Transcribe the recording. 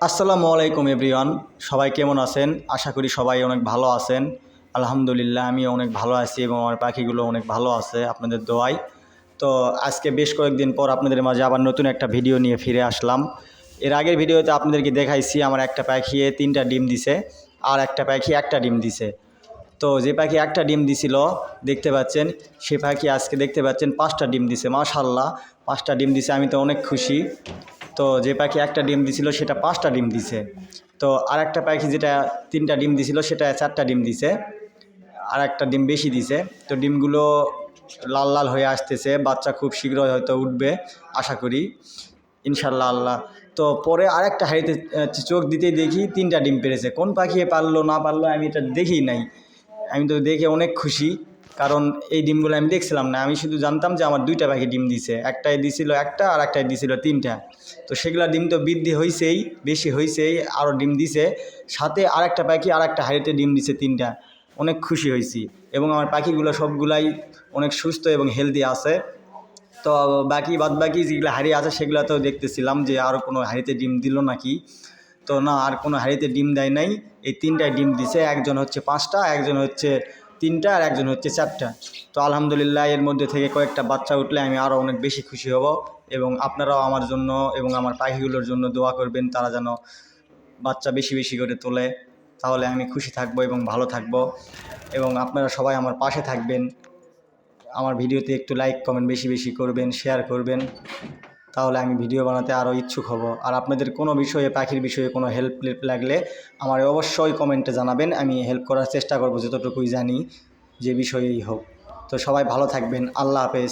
আসসালামু আলাইকুম এভরিওয়ান। সবাই কেমন আছেন? আশা করি সবাই অনেক ভালো আছেন। আলহামদুলিল্লাহ আমি অনেক ভালো আছি এবং আমার পাখিগুলো অনেক ভালো আছে আপনাদের দোয়ায়। তো আজকে বেশ কয়েকদিন পর আপনাদের মাঝে আবার নতুন একটা ভিডিও নিয়ে ফিরে আসলাম। এর আগের ভিডিওতে আপনাদেরকে দেখাইছি আমার একটা পাখি 3টা ডিম দিছে, আর একটা পাখি একটা ডিম দিছে। তো যে পাখি একটা ডিম দিছিল দেখতে পাচ্ছেন, সে পাখি আজকে দেখতে পাচ্ছেন 5টা ডিম দিছে। মাশাআল্লাহ, 5টা ডিম দিছে, আমি তো অনেক খুশি। তো যে পাখি একটা ডিম দিছিল সেটা 5টা ডিম দিছে। তো আর একটা পাখি যেটা 3টা ডিম দিছিল সেটা 4টা ডিম দিছে, আর একটা ডিম বেশি দিছে। তো ডিমগুলো লাল লাল হয়ে আসতেছে, বাচ্চা খুব শীঘ্রই হয়তো উঠবে আশা করি, ইনশাল্লাহ আল্লাহ। তো পরে আরেকটা হাঁড়িতে চোখ দিতেই দেখি 3টা ডিম পেরেছে। কোন পাখি পারলো না পারলো আমি এটা দেখি নাই। আমি তো দেখে অনেক খুশি, কারণ এই ডিমগুলো আমি দেখছিলাম না। আমি শুধু জানতাম যে আমার 2টা পাখি ডিম দিছে, একটাই দিছিল একটা আর একটাই দিছিল 3টা। তো সেগুলা ডিম তো বৃদ্ধি হয়েছেই, বেশি হয়েছেই, আরও ডিম দিছে। সাথে আরেকটা পাখি আরেকটা হাঁড়িতে ডিম দিছে 3টা। অনেক খুশি হয়েছি এবং আমার পাখিগুলো সবগুলাই অনেক সুস্থ এবং হেলদি আছে। তো বাদবাকি যেগুলো হাঁড়ি আছে সেগুলো তো দেখতেছিলাম যে আরও কোনো হাঁড়িতে ডিম দিল নাকি। তো না, আর কোনো হাঁড়িতে ডিম দেয় নাই। এই 3টায় ডিম দিছে, একজন হচ্ছে 5টা, একজন হচ্ছে 3টা, আর একজন হচ্ছে 4টা। তো আলহামদুলিল্লাহ, এর মধ্যে থেকে কয়েকটা বাচ্চা উঠলে আমি আরও অনেক বেশি খুশি হব। এবং আপনারাও আমার জন্য এবং আমার পাখিগুলোর জন্য দোয়া করবেন, তারা যেন বাচ্চা বেশি বেশি করে তোলে। তাহলে আমি খুশি থাকবো এবং ভালো থাকবো। এবং আপনারা সবাই আমার পাশে থাকবেন। আমার ভিডিওতে একটু লাইক কমেন্ট বেশি বেশি করবেন, শেয়ার করবেন, তাহলে আমি ভিডিও বানাতে আরও ইচ্ছুক হব। আর আপনাদের কোনো বিষয়ে, পাখির বিষয়ে কোনো হেল্প লাগলে আমার অবশ্যই কমেন্টে জানাবেন। আমি হেল্প করার চেষ্টা করব যতটুকুই জানি, যে বিষয়েই হোক। তো সবাই ভালো থাকবেন। আল্লাহ হাফেজ।